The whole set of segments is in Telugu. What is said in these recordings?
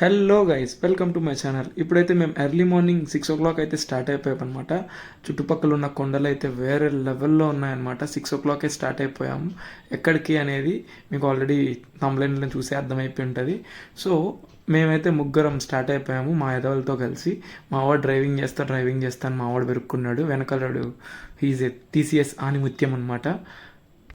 Hello guys, welcome to my channel. ఇప్పుడైతే మేము ఎర్లీ మార్నింగ్ 6 o'clock అయితే స్టార్ట్ అయిపోయాం అనమాట. చుట్టుపక్కల ఉన్న కొండలు అయితే వేరే లెవెల్లో ఉన్నాయన్నమాట. 6 o'clock స్టార్ట్ అయిపోయాము. ఎక్కడికి అనేది మీకు ఆల్రెడీ తమ్లైన్లో చూసి అర్థమైపోయి ఉంటుంది. సో మేమైతే ముగ్గురం స్టార్ట్ అయిపోయాము మా ఎదవలతో కలిసి. మా వాడు డ్రైవింగ్ చేస్తాను మా వాడు పెరుక్కున్నాడు. వెనకాలడు హీజ్ ఏ టీసీఎస్ ఆనిముత్యం అనమాట.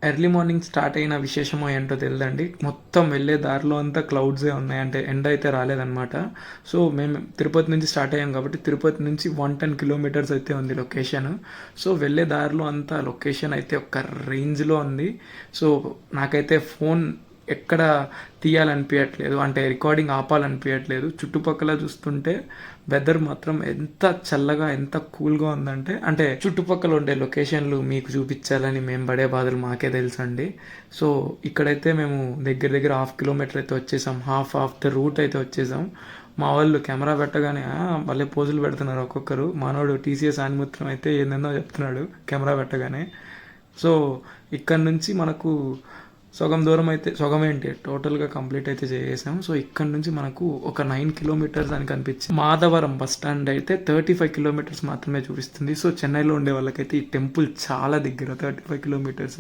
ఎర్లీ మార్నింగ్ స్టార్ట్ అయిన విశేషమో ఏంటో తెలియదండి. మొత్తం వెళ్ళే దారిలో అంతా క్లౌడ్సే ఉన్నాయి, అంటే ఎండ అయితే రాలేదన్నమాట. సో మేము తిరుపతి నుంచి స్టార్ట్ అయ్యాం కాబట్టి తిరుపతి నుంచి 110 kilometers అయితే ఉంది లొకేషన్. సో వెళ్ళే దారిలో అంతా లొకేషన్ అయితే ఒక రేంజ్లో ఉంది. సో నాకైతే ఫోన్ ఎక్కడ తీయాలనిపించట్లేదు, అంటే రికార్డింగ్ ఆపాలనిపించట్లేదు. చుట్టుపక్కల చూస్తుంటే వెదర్ మాత్రం ఎంత చల్లగా ఎంత కూల్గా ఉందంటే, అంటే చుట్టుపక్కల ఉండే లొకేషన్లు మీకు చూపించాలని మేము పడే బాధలు మాకే తెలుసండి. సో ఇక్కడైతే మేము దగ్గర దగ్గర 1/2 kilometer అయితే వచ్చేసాం. హాఫ్ ఆఫ్ ద రూట్ అయితే వచ్చేసాం. మా వాళ్ళు కెమెరా పెట్టగానే భలే పోజులు పెడుతున్నారు ఒక్కొక్కరు. మానవుడు టీసీఎస్ ఆనిముత్యం అయితే ఏందో చెప్తున్నాడు కెమెరా పెట్టగానే. సో ఇక్కడ నుంచి మనకు సగం దూరం అయితే, సగం ఏంటి టోటల్గా కంప్లీట్ అయితే చేసాం. సో ఇక్కడ నుంచి మనకు ఒక 9 kilometers అని కనిపించింది. మాధవరం బస్ స్టాండ్ అయితే 35 kilometers మాత్రమే చూపిస్తుంది. సో చెన్నైలో ఉండే వాళ్ళకైతే ఈ టెంపుల్ చాలా దగ్గర, 35 kilometers.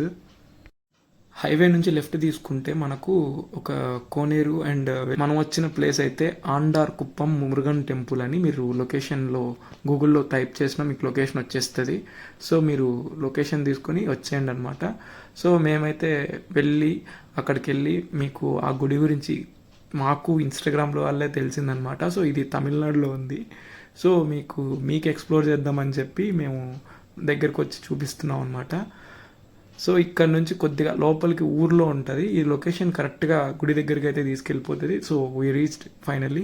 హైవే నుంచి లెఫ్ట్ తీసుకుంటే మనకు ఒక కోనేరు అండ్ మనం వచ్చిన ప్లేస్ అయితే ఆండార్ కుప్పం మురుగన్ టెంపుల్ అని మీరు లొకేషన్లో గూగుల్లో టైప్ చేసినా మీకు లొకేషన్ వచ్చేస్తుంది. సో మీరు లొకేషన్ తీసుకొని వచ్చేయండి అనమాట. సో మేమైతే అక్కడికి వెళ్ళి మీకు ఆ గుడి గురించి మాకు ఇన్స్టాగ్రామ్లో వాళ్ళే తెలిసిందనమాట. సో ఇది తమిళనాడులో ఉంది. సో మీకు ఎక్స్ప్లోర్ చేద్దామని చెప్పి మేము దగ్గరకు వచ్చి చూపిస్తున్నాం అనమాట. సో ఇక్కడ నుంచి కొద్దిగా లోపలికి ఊర్లో ఉంటుంది. ఈ లొకేషన్ కరెక్ట్గా గుడి దగ్గరికి అయితే తీసుకెళ్ళిపోతుంది. So we reached finally.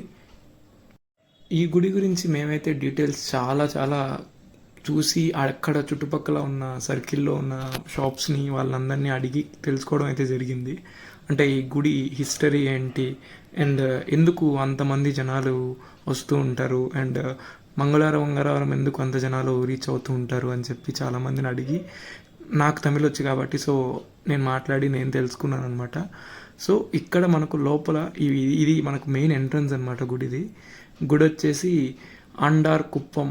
ఈ గుడి గురించి మేమైతే డీటెయిల్స్ చాలా చాలా చూసి అక్కడ చుట్టుపక్కల ఉన్న సర్కిల్లో ఉన్న షాప్స్ని వాళ్ళందరినీ అడిగి తెలుసుకోవడం అయితే జరిగింది. అంటే ఈ గుడి హిస్టరీ ఏంటి అండ్ ఎందుకు అంతమంది జనాలు వస్తూ ఉంటారు అండ్ మంగళవారం ఎందుకు అంత జనాలు రీచ్ అవుతూ ఉంటారు అని చెప్పి చాలామందిని అడిగి, నాకు తమిళ్ వచ్చి కాబట్టి సో నేను తెలుసుకున్నాను అనమాట. సో ఇక్కడ మనకు లోపల ఇది మనకు మెయిన్ ఎంట్రన్స్ అనమాట గుడి వచ్చేసి అండార్ కుప్పం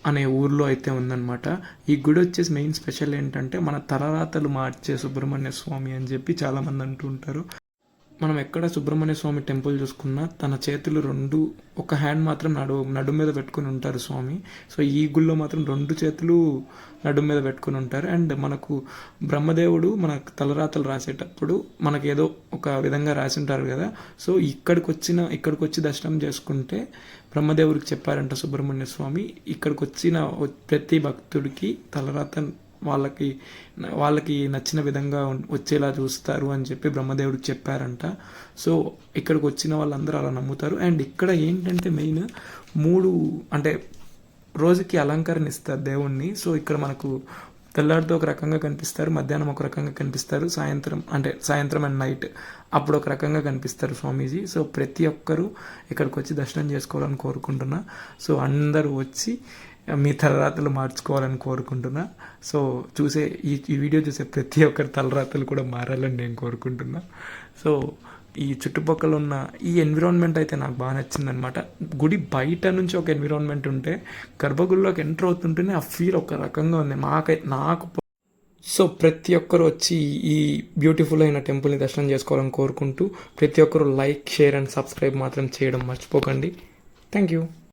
అనే ఊర్లో అయితే ఉందన్నమాట. ఈ గుడి వచ్చేసి మెయిన్ స్పెషల్ ఏంటంటే మన తలరాతలు మార్చే సుబ్రహ్మణ్య స్వామి అని చెప్పి చాలామంది అంటూ ఉంటారు. మనం ఎక్కడ సుబ్రహ్మణ్య స్వామి టెంపుల్ చూసుకున్నా తన చేతులు రెండు, ఒక హ్యాండ్ మాత్రం నడుము మీద పెట్టుకుని ఉంటారు స్వామి. సో ఈ గుళ్ళో మాత్రం 2 చేతులు నడుము మీద పెట్టుకుని ఉంటారు. అండ్ మనకు బ్రహ్మదేవుడు మన తలరాతలు రాసేటప్పుడు మనకి ఏదో ఒక విధంగా రాసి ఉంటారు కదా. సో ఇక్కడికి వచ్చి దర్శనం చేసుకుంటే బ్రహ్మదేవుడికి చెప్పారంట సుబ్రహ్మణ్య స్వామి, ఇక్కడికి వచ్చిన ప్రతి భక్తుడికి తలరాత వాళ్ళకి నచ్చిన విధంగా వచ్చేలా చూస్తారు అని చెప్పి బ్రహ్మదేవుడికి చెప్పారంట. సో ఇక్కడికి వచ్చిన వాళ్ళందరూ అలా నమ్ముతారు. అండ్ ఇక్కడ ఏంటంటే మెయిన్ 3 అంటే రోజుకి అలంకరణ ఇస్తారు దేవుణ్ణి. సో ఇక్కడ మనకు తెల్లారితో ఒక రకంగా కనిపిస్తారు, మధ్యాహ్నం ఒక రకంగా కనిపిస్తారు, సాయంత్రం అండ్ నైట్ అప్పుడు ఒక రకంగా కనిపిస్తారు స్వామీజీ. సో ప్రతి ఒక్కరూ ఇక్కడికి వచ్చి దర్శనం చేసుకోవాలని కోరుకుంటున్నా. సో అందరూ వచ్చి మీ తలరాతలు మార్చుకోవాలని కోరుకుంటున్నా. సో ఈ వీడియో చూసే ప్రతి ఒక్కరి తలరాతలు కూడా మారాలని నేను కోరుకుంటున్నా. సో ఈ చుట్టుపక్కల ఉన్న ఈ ఎన్విరాన్మెంట్ అయితే నాకు బాగా నచ్చిందనమాట. గుడి బయట నుంచి ఒక ఎన్విరాన్మెంట్ ఉంటే గర్భగుడిలోకి ఎంటర్ అవుతుంటేనే ఆ ఫీల్ ఒక రకంగా ఉంది నాకు. సో ప్రతి ఒక్కరు వచ్చి ఈ బ్యూటిఫుల్ అయిన టెంపుల్ని దర్శనం చేసుకోవాలని కోరుకుంటూ ప్రతి ఒక్కరు లైక్, షేర్ అండ్ సబ్స్క్రైబ్ మాత్రం చేయడం మర్చిపోకండి. Thank you.